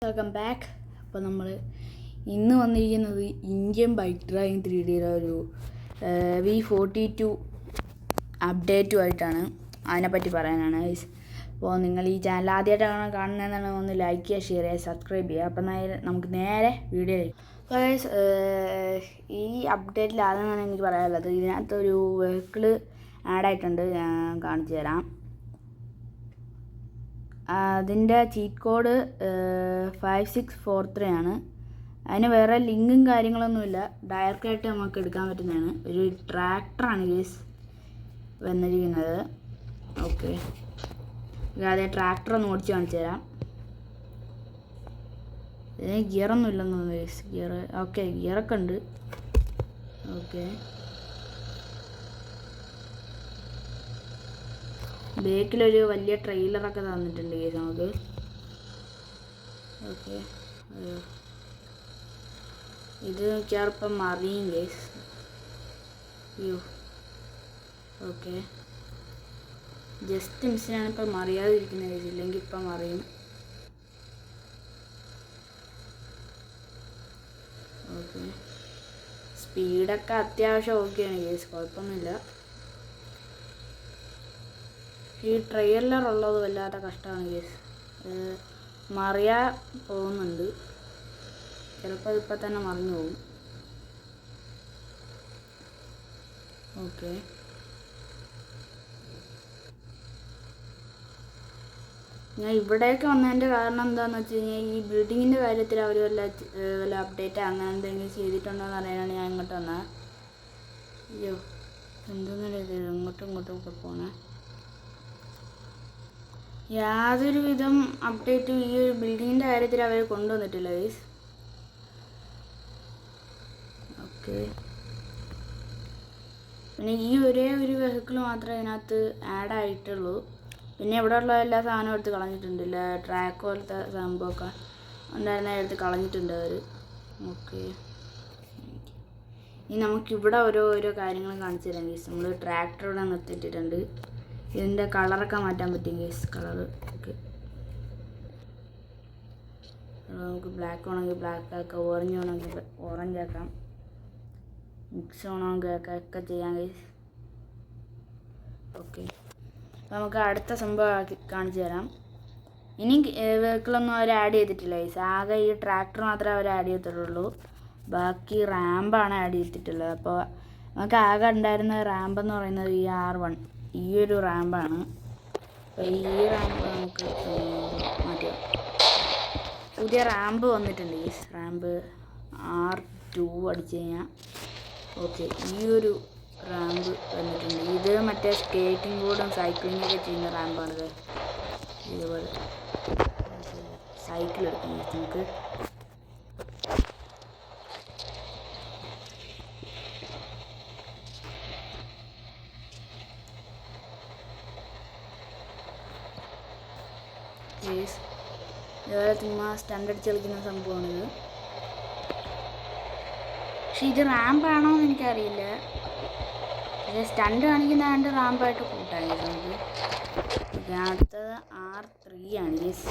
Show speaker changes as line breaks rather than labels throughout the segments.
Welcome back. അപ്പോൾ നമ്മൾ ഇന്ന് വന്നിരിക്കുന്നത് ഇന്ത്യൻ ബൈക്ക് ഡ്രൈവിംഗ് 3Dയുടെ ഒരു V42 അപ്ഡേറ്റുമായിട്ടാണ്. അതിനെപ്പറ്റി പറയാനാണ്. അപ്പോൾ നിങ്ങൾ ഈ ചാനൽ ആദ്യമായിട്ടാണ് കാണുന്നതെന്നാണ് ഒന്ന് ലൈക്ക് ചെയ്യുക, ഷെയർ ചെയ്യുക, സബ്സ്ക്രൈബ് ചെയ്യുക. അപ്പം നമുക്ക് നേരെ വീഡിയോ അപ്പോൾ ഈ അപ്ഡേറ്റിൽ ആദ്യം തന്നെ എനിക്ക് പറയാനുള്ളത്, ഇതിനകത്തൊരു വെഹിക്കിള് ആഡായിട്ടുണ്ട്. ഞാൻ കാണിച്ചു തരാം. അതിൻ്റെ ചീറ്റ് കോഡ് 5643 ആണ്. അതിന് വേറെ ലിങ്കും കാര്യങ്ങളൊന്നുമില്ല, ഡയറക്റ്റായിട്ട് നമുക്ക് എടുക്കാൻ പറ്റുന്നതാണ്. ഒരു ട്രാക്ടറാണ് ഗൈസ് വന്നിരിക്കുന്നത്. ഓക്കെ, അതെ, ട്രാക്ടർ ഒന്ന് ഓടിച്ച് കാണിച്ചു തരാം. ഇതിന് ഗിയറൊന്നും ഇല്ലെന്ന് തോന്നുന്നു ഗൈസ്. ഗിയർ ഓക്കെ, ഗിയറൊക്കെ ഉണ്ട്. ഓക്കെ, ബേക്കിലൊരു വലിയ ട്രെയിലറൊക്കെ തന്നിട്ടുണ്ട് ഗൈസ് നമുക്ക്. ഓക്കെ, ഇത് നോക്കിയാൽ ഇപ്പം മറിയും ഗൈസ്. അയ്യോ, ഓക്കെ, ജസ്റ്റ് മിസ്സിനാണ് ഇപ്പം മറിയാതിരിക്കുന്നത് ഗൈസ്, ഇല്ലെങ്കിൽ ഇപ്പം മറിയും. ഓക്കെ, സ്പീഡൊക്കെ അത്യാവശ്യം ഓക്കെയാണ് ഗൈസ്, കുഴപ്പമൊന്നുമില്ല. ഈ ട്രെയിലർ ഉള്ളത് വല്ലാത്ത കഷ്ടമാണ് ഗൈസ്, മറിയാ പോകുന്നുണ്ട്. ചിലപ്പോൾ ഇപ്പം തന്നെ മറിഞ്ഞു പോകും. ഓക്കെ, ഞാൻ ഇവിടേക്ക് വന്നതിൻ്റെ കാരണം എന്താണെന്ന് വെച്ച് കഴിഞ്ഞാൽ, ഈ ബിൽഡിങ്ങിൻ്റെ കാര്യത്തിൽ അവർ വല്ല അപ്ഡേറ്റ് അങ്ങനെ എന്തെങ്കിലും ചെയ്തിട്ടുണ്ടോ എന്ന് അറിയാനാണ് ഞാൻ ഇങ്ങോട്ട് വന്നത്. അയ്യോ, എന്തെന്നല്ലേ ഇത് ഇങ്ങോട്ടും ഒക്കെ പോണേ. യാതൊരു വിധം അപ്ഡേറ്റും ഈ ഒരു ബിൽഡിങ്ങിൻ്റെ കാര്യത്തിൽ അവർ കൊണ്ടുവന്നിട്ടില്ല ഗൈസ്. ഓക്കെ, പിന്നെ ഈ ഒരേ ഒരു വെഹിക്കിൾ മാത്രമേ ഇതിനകത്ത് ആഡ് ആയിട്ടുള്ളൂ. പിന്നെ ഇവിടെ ഉള്ള എല്ലാ സാധനവും എടുത്ത് കളഞ്ഞിട്ടുണ്ട്. ട്രാക്ക് പോലത്തെ സംഭവമൊക്കെ ഉണ്ടായിരുന്ന എടുത്ത് കളഞ്ഞിട്ടുണ്ട് അവർ. ഓക്കെ, ഇനി നമുക്കിവിടെ ഓരോ കാര്യങ്ങൾ കാണിച്ചു തരാം ഗൈസ്. നമ്മൾ ട്രാക്ടർ ഇവിടെ നിർത്തിയിട്ടിട്ടുണ്ട്. ഇതിൻ്റെ കളറൊക്കെ മാറ്റാൻ പറ്റും ഗൈസ്. കളറ് ഓക്കെ, നമുക്ക് ബ്ലാക്ക് വേണമെങ്കിൽ ബ്ലാക്ക് ആക്കാം, ഓറഞ്ച് വേണമെങ്കിൽ ഓറഞ്ച് ആക്കാം, മിക്സ് വേണമെങ്കിൽ ഒക്കെ ചെയ്യാം ഗൈസ്. ഓക്കെ, നമുക്ക് അടുത്ത സംഭവം കാണിച്ചു തരാം. ഇനി വെഹിക്കിളൊന്നും അവർ ആഡ് ചെയ്തിട്ടില്ല ഗൈസ്. ആകെ ഈ ട്രാക്ടർ മാത്രമേ അവർ ആഡ് ചെയ്തിട്ടുള്ളൂ. ബാക്കി റാമ്പാണ് ആഡ് ചെയ്തിട്ടുള്ളത്. അപ്പോൾ നമുക്ക് ആകെ ഉണ്ടായിരുന്ന റാമ്പെന്ന് പറയുന്നത് ഈ R1, ഈ ഒരു റാമ്പാണ്. അപ്പോൾ ഈ റാമ്പ് നമുക്ക് മാറ്റാം. പുതിയ റാമ്പ് വന്നിട്ടുണ്ട് ഈ റാമ്പ് R2 അടിച്ചു കഴിഞ്ഞാൽ. ഓക്കെ, ഈ ഒരു റാമ്പ് വന്നിട്ടുണ്ട്. ഇത് മറ്റേ സ്കേറ്റിംഗ് ബോർഡും സൈക്ലിങ്ങൊക്കെ ചെയ്യുന്ന റാമ്പാണിത്. ഇതുപോലെ സൈക്കിൾ എടുക്കാം നമുക്ക്. ഇതുപോലെ ചുമ്മാ സ്റ്റണ്ട് അടിച്ച് കളിക്കുന്ന സംഭവമാണിത്. പക്ഷെ ഇത് റാമ്പാണോ എന്ന് എനിക്കറിയില്ല. പക്ഷേ സ്റ്റണ്ട് കാണിക്കുന്ന റാമ്പായിട്ട് കൂട്ടാം നമുക്ക്. അടുത്തത് R3 ആണ് ഗൈസ്.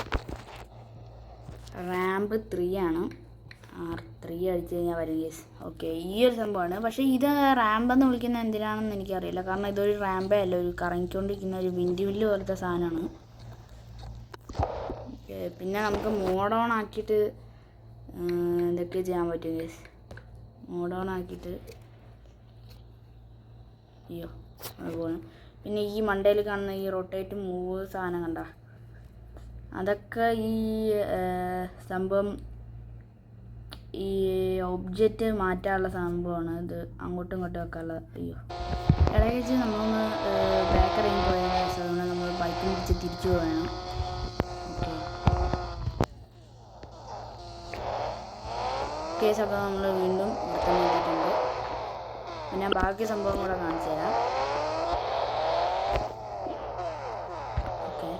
റാമ്പ് 3 ആണ്. R3 അടിച്ചു കഴിഞ്ഞാൽ വരും ഗൈസ്. ഓക്കെ, ഈ ഒരു സംഭവമാണ്. പക്ഷേ ഇത് റാമ്പെന്ന് വിളിക്കുന്നത് എന്തിനാണെന്ന് എനിക്കറിയില്ല. കാരണം ഇതൊരു റാമ്പേ അല്ല, ഒരു കറങ്ങിക്കൊണ്ടിരിക്കുന്ന ഒരു വിൻഡ് മില്ല് പോലത്തെ സാധനമാണ്. പിന്നെ നമുക്ക് മോഡ് ഓൺ ആക്കിയിട്ട് എന്തൊക്കെ ചെയ്യാൻ പറ്റും ഗൈസ്. മോഡ് ഓൺ ആക്കിയിട്ട് അയ്യോ അതുപോലെ. പിന്നെ ഈ മണ്ടയിൽ കാണുന്ന ഈ റൊട്ടേറ്റ് മൂവ് സാധനം കണ്ട, അതൊക്കെ ഈ സംഭവം ഈ ഒബ്ജക്റ്റ് മാറ്റാനുള്ള സംഭവമാണ്. ഇത് അങ്ങോട്ടും ഇങ്ങോട്ടും വെക്കാനുള്ള. അയ്യോ, ഇടയ്ക്ക് നമ്മളൊന്ന് ബാക്ക് ഇറങ്ങി പോയ അതുകൊണ്ട് നമ്മൾ ബൈക്കിൽ പിടിച്ച് തിരിച്ചു പോകണം. കേസൊക്കെ നമ്മൾ വീണ്ടും എടുക്കാൻ വേണ്ടിയിട്ടുണ്ട്. പിന്നെ ബാക്കി സംഭവം കൂടെ കാണിച്ചു തരാം. ഓക്കെ,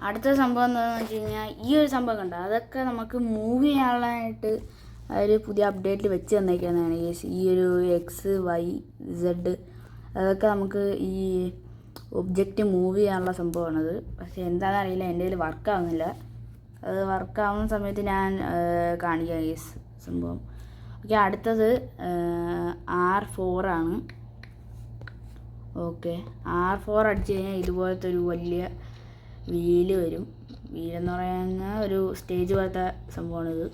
അടുത്ത സംഭവം എന്താണെന്ന് വെച്ച് കഴിഞ്ഞാൽ, ഈ ഒരു സംഭവം കണ്ട, അതൊക്കെ നമുക്ക് മൂവ് ചെയ്യാനായിട്ട് അവർ പുതിയ അപ്ഡേറ്റിൽ വെച്ച് തന്നേക്കുന്നതാണ്. ഈ ഒരു XYZ അതൊക്കെ നമുക്ക് ഈ ഒബ്ജക്റ്റ് മൂവ് ചെയ്യാനുള്ള സംഭവമാണത്. പക്ഷേ എന്താണെന്ന് അറിയില്ല, എൻ്റെ കയ്യിൽ വർക്കാവുന്നില്ല. അത് വർക്കാവുന്ന സമയത്ത് ഞാൻ കാണിക്കാം ഈ സംഭവം. ഓക്കെ, അടുത്തത് R4 ആണ്. ഓക്കെ, R4 അടിച്ച് കഴിഞ്ഞാൽ ഇതുപോലത്തെ ഒരു വലിയ വീല് വരും. വീലെന്ന് പറയുന്ന ഒരു സ്റ്റേജ് പോലത്തെ സംഭവമാണിത്.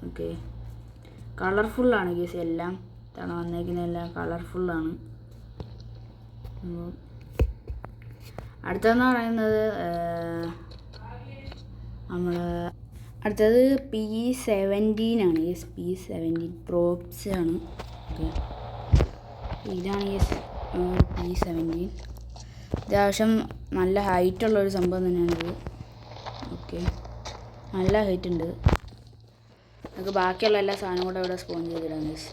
ഓക്കെ, കളർഫുള്ളാണ് ഗീസ്. എല്ലാം തവണ വന്നേക്കുന്നതെല്ലാം കളർഫുള്ളാണ്. അടുത്തതെന്ന് പറയുന്നത് അടുത്തത് P17 ആണ്. യെസ്, P17 പ്രോപ്സ് ആണ്. ഓക്കെ, ഇതാണ് യെസ് P17. അത്യാവശ്യം നല്ല ഹൈറ്റുള്ളൊരു സംഭവം തന്നെയാണിത്. ഓക്കെ, നല്ല ഹൈറ്റ് ഉണ്ട്. നമുക്ക് ബാക്കിയുള്ള എല്ലാ സാധനവും കൂടെ ഇവിടെ സ്പോൺ ചെയ്തിടാം yes.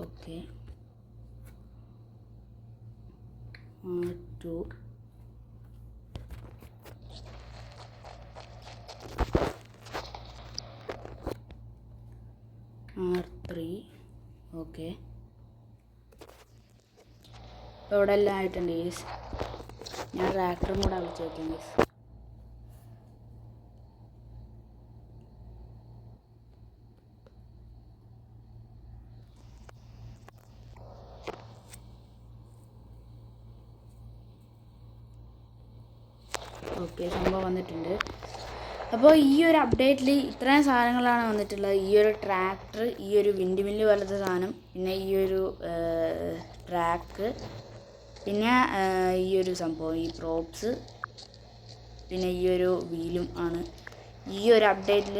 Okay, R2 R3. Okay, ഇപ്പോൾ ഇവിടെ എല്ലാം ആയിട്ടുണ്ട് യെസ്. ഞാൻ ട്രാക്ടറും കൂടെ വിളിച്ച് വയ്ക്കാം യെസ്. ഓക്കെ, സംഭവം വന്നിട്ടുണ്ട്. അപ്പോൾ ഈ ഒരു അപ്ഡേറ്റിൽ ഇത്രയും സാധനങ്ങളാണ് വന്നിട്ടുള്ളത്. ഈ ഒരു ട്രാക്ടർ, ഈ ഒരു വിൻഡ് മില്ല് പോലത്തെ സാധനം, പിന്നെ ഈ ഒരു ട്രാക്ക്, പിന്നെ ഈ ഒരു സംഭവം, ഈ പ്രോപ്സ്, പിന്നെ ഈ ഒരു വീലും ആണ് ഈ ഒരു അപ്ഡേറ്റിൽ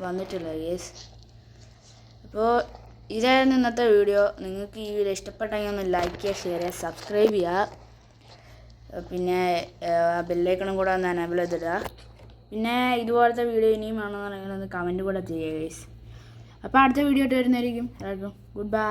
വന്നിട്ടുള്ളത് യെസ്. അപ്പോൾ ഇതായിരുന്നു ഇന്നത്തെ വീഡിയോ. നിങ്ങൾക്ക് ഈ വീഡിയോ ഇഷ്ടപ്പെട്ടെങ്കിൽ ഒന്ന് ലൈക്ക് ചെയ്യുക, ഷെയർ ചെയ്യുക, സബ്സ്ക്രൈബ് ചെയ്യുക. പിന്നെ ബെല്ലൈക്കണും കൂടെ ഒന്ന് എനേബിൾ ചെയ്തിടുക. പിന്നെ ഇതുപോലത്തെ വീഡിയോ ഇനിയും വേണമെന്നുണ്ടെങ്കിൽ ഒന്ന് കമൻറ്റ് കൂടെ ചെയ്യുക ഗൈസ്. അപ്പോൾ അടുത്ത വീഡിയോ ആയിട്ട് വരുന്നതായിരിക്കും. എല്ലാവർക്കും ഗുഡ് ബൈ.